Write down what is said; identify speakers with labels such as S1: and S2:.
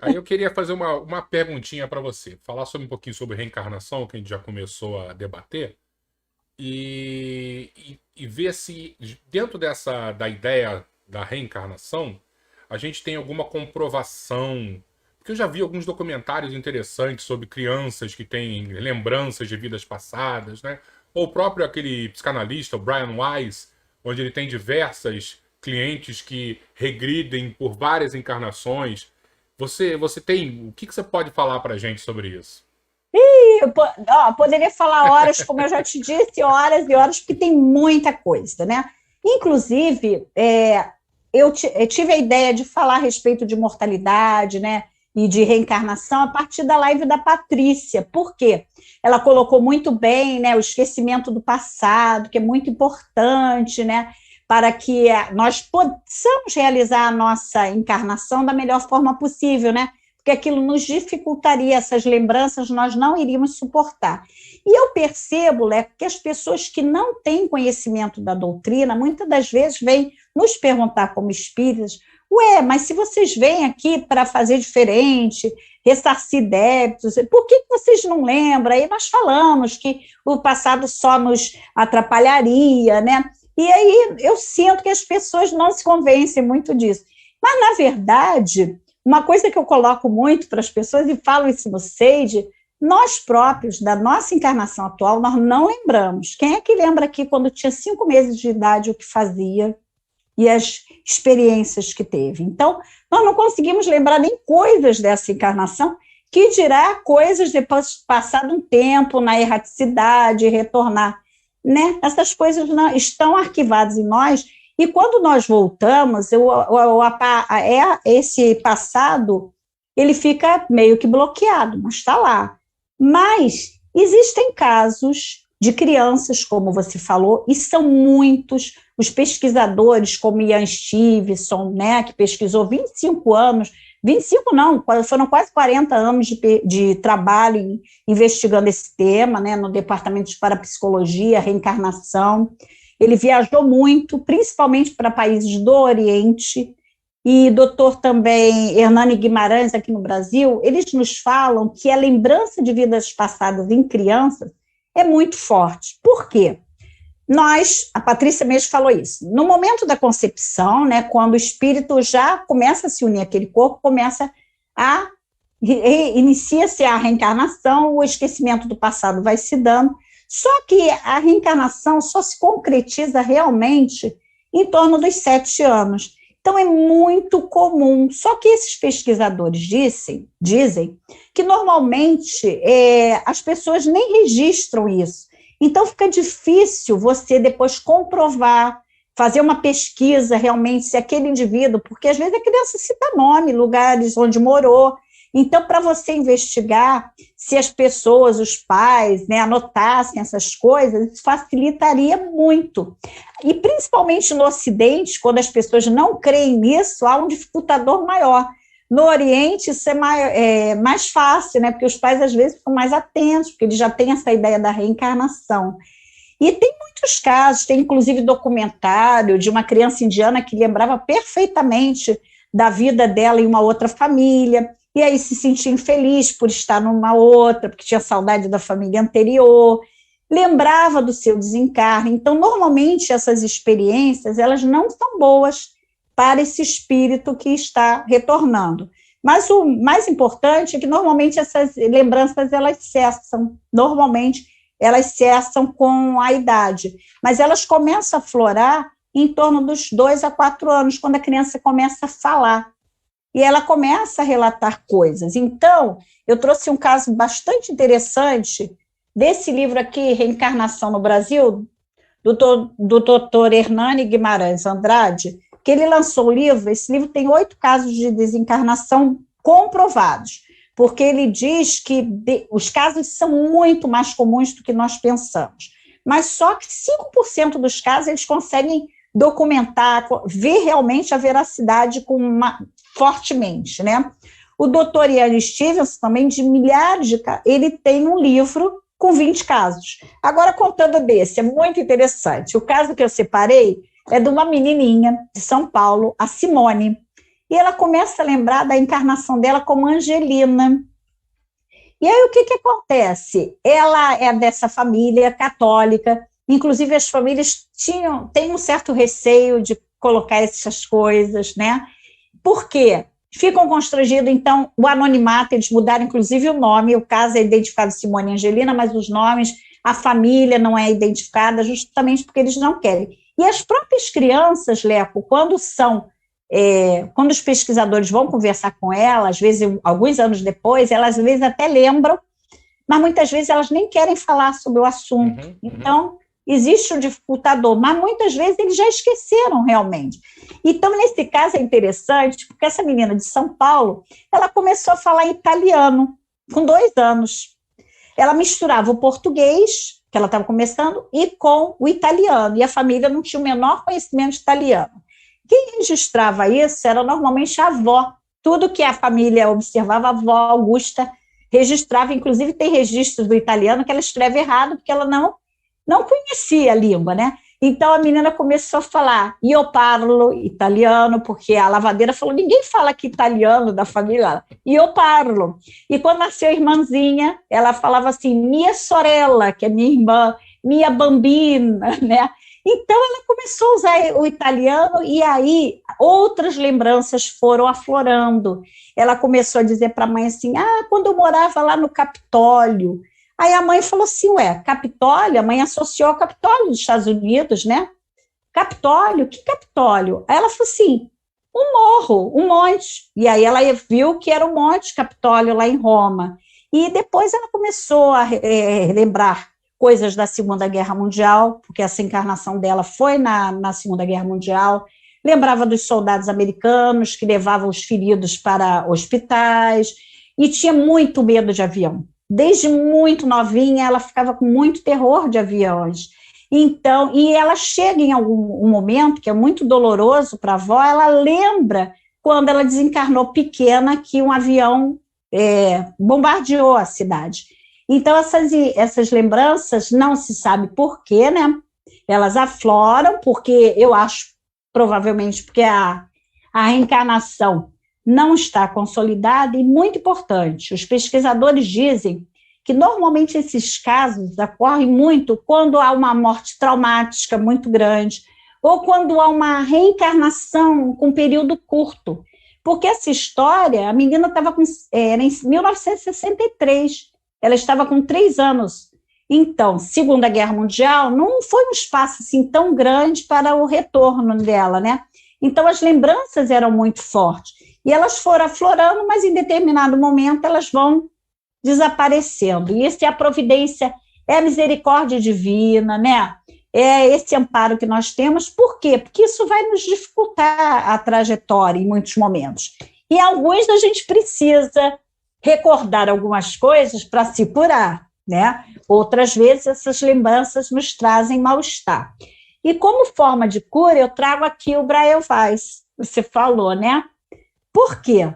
S1: Aí eu queria fazer uma perguntinha para você. Falar sobre um pouquinho sobre reencarnação, que a gente já começou a debater, e ver se dentro da ideia da reencarnação, a gente tem alguma comprovação. Porque eu já vi alguns documentários interessantes sobre crianças que têm lembranças de vidas passadas, né? Ou o próprio aquele psicanalista, o Brian Weiss, onde ele tem diversas clientes que regridem por várias encarnações. Você tem. O que você pode falar pra gente sobre isso?
S2: Poderia falar horas, como eu já te disse, horas e horas, porque tem muita coisa, né? Inclusive, eu tive a ideia de falar a respeito de mortalidade, né? E de reencarnação a partir da live da Patrícia. Por quê? Ela colocou muito bem, né, o esquecimento do passado, que é muito importante, né, para que nós possamos realizar a nossa encarnação da melhor forma possível, né? Porque aquilo nos dificultaria, essas lembranças nós não iríamos suportar. E eu percebo, Leco, que as pessoas que não têm conhecimento da doutrina, muitas das vezes vêm nos perguntar como espíritas: ué, mas se vocês vêm aqui para fazer diferente, ressarcir débitos, por que vocês não lembram? Aí nós falamos que o passado só nos atrapalharia, né? E aí eu sinto que as pessoas não se convencem muito disso. Mas, na verdade, uma coisa que eu coloco muito para as pessoas, e falo isso no Sage, nós próprios, da nossa encarnação atual, nós não lembramos. Quem é que lembra aqui, quando tinha 5 meses de idade, o que fazia e as experiências que teve? Então, nós não conseguimos lembrar nem coisas dessa encarnação, que dirá coisas depois de passado um tempo, na erraticidade, retornar, né? Essas coisas não, estão arquivadas em nós, e quando nós voltamos, esse passado, ele fica meio que bloqueado, mas está lá. Mas existem casos de crianças, como você falou, e são muitos. Os pesquisadores, como Ian Stevenson, né, que pesquisou 25 anos, 25 não, foram quase 40 anos de trabalho investigando esse tema, né, no Departamento de Parapsicologia, Reencarnação. Ele viajou muito, principalmente para países do Oriente, e doutor também Hernani Guimarães, aqui no Brasil, eles nos falam que a lembrança de vidas passadas em crianças é muito forte. Por quê? A Patrícia mesmo falou isso, no momento da concepção, né, quando o espírito já começa a se unir àquele corpo, inicia-se a reencarnação, o esquecimento do passado vai se dando, só que a reencarnação só se concretiza realmente em torno dos 7 anos. Então, é muito comum. Só que esses pesquisadores dizem que, normalmente, as pessoas nem registram isso. Então, fica difícil você depois comprovar, fazer uma pesquisa realmente se aquele indivíduo, porque às vezes a criança cita nome, lugares onde morou. Então, para você investigar se as pessoas, os pais, né, anotassem essas coisas, isso facilitaria muito. E principalmente no Ocidente, quando as pessoas não creem nisso, há um dificultador maior. No Oriente, isso é mais fácil, né, porque os pais às vezes ficam mais atentos, porque eles já têm essa ideia da reencarnação. E tem muitos casos, tem inclusive documentário de uma criança indiana que lembrava perfeitamente da vida dela em uma outra família, e aí se sentia infeliz por estar numa outra, porque tinha saudade da família anterior, lembrava do seu desencarne. Então, normalmente, essas experiências, elas não são boas para esse espírito que está retornando. Mas o mais importante é que, normalmente, essas lembranças, elas cessam. Normalmente, elas cessam com a idade. Mas elas começam a florar em torno dos 2 a 4 anos, quando a criança começa a falar. E ela começa a relatar coisas. Então, eu trouxe um caso bastante interessante desse livro aqui, Reencarnação no Brasil, do doutor Hernani Guimarães Andrade, que ele lançou o livro. Esse livro tem 8 casos de desencarnação comprovados, porque ele diz que os casos são muito mais comuns do que nós pensamos, mas só que 5% dos casos eles conseguem documentar, ver realmente a veracidade fortemente, né? O doutor Ian Stevens, também de milhares de casos, ele tem um livro com 20 casos. Agora, contando desse, é muito interessante. O caso que eu separei é de uma menininha de São Paulo, a Simone. e ela começa a lembrar da encarnação dela como Angelina. E aí o que acontece? Ela é dessa família católica, inclusive as famílias têm um certo receio de colocar essas coisas, né? Por quê? Ficam constrangidos, então, o anonimato, eles mudaram inclusive o nome, o caso é identificado Simone e Angelina, mas os nomes, a família não é identificada, justamente porque eles não querem. E as próprias crianças, Leco, quando os pesquisadores vão conversar com elas, às vezes, alguns anos depois, elas às vezes até lembram, mas muitas vezes elas nem querem falar sobre o assunto. Então, existe um dificultador, mas muitas vezes eles já esqueceram realmente. Então, nesse caso é interessante, porque essa menina de São Paulo, ela começou a falar italiano com 2 anos. Ela misturava o português, que ela estava começando, e com o italiano, e a família não tinha o menor conhecimento de italiano. Quem registrava isso era normalmente a avó. Tudo que a família observava, a avó Augusta registrava, inclusive tem registros do italiano que ela escreve errado, porque ela não conhecia a língua, né? Então a menina começou a falar, io parlo italiano, porque a lavadeira falou, ninguém fala aqui italiano da família, io parlo. E quando nasceu a irmãzinha, ela falava assim, mia sorella, que é minha irmã, mia bambina, né? Então ela começou a usar o italiano e aí outras lembranças foram aflorando. Ela começou a dizer para a mãe assim, quando eu morava lá no Capitólio. Aí a mãe falou assim, Capitólio? A mãe associou ao Capitólio dos Estados Unidos, né? Capitólio? Que Capitólio? Aí ela falou assim, um morro, um monte. E aí ela viu que era o Monte Capitólio lá em Roma. E depois ela começou a lembrar coisas da Segunda Guerra Mundial, porque essa encarnação dela foi na Segunda Guerra Mundial. Lembrava dos soldados americanos que levavam os feridos para hospitais e tinha muito medo de avião. Desde muito novinha, ela ficava com muito terror de aviões. Então, e ela chega em algum momento, que é muito doloroso para a avó, ela lembra quando ela desencarnou pequena, que um avião bombardeou a cidade. Então, essas lembranças, não se sabe por quê, né? Elas afloram, porque eu acho, provavelmente, porque a reencarnação não está consolidada e, muito importante, os pesquisadores dizem que, normalmente, esses casos ocorrem muito quando há uma morte traumática muito grande ou quando há uma reencarnação com um período curto. Porque essa história, a menina era em 1963, ela estava com 3 anos. Então, Segunda Guerra Mundial não foi um espaço assim tão grande para o retorno dela, né? Então, as lembranças eram muito fortes. E elas foram aflorando, mas em determinado momento elas vão desaparecendo. E essa é a providência, é a misericórdia divina, né? É esse amparo que nós temos. Por quê? Porque isso vai nos dificultar a trajetória em muitos momentos. E alguns a gente precisa recordar algumas coisas para se curar, né? Outras vezes essas lembranças nos trazem mal-estar. E como forma de cura, eu trago aqui o Braille Weiss, você falou, né? Por quê?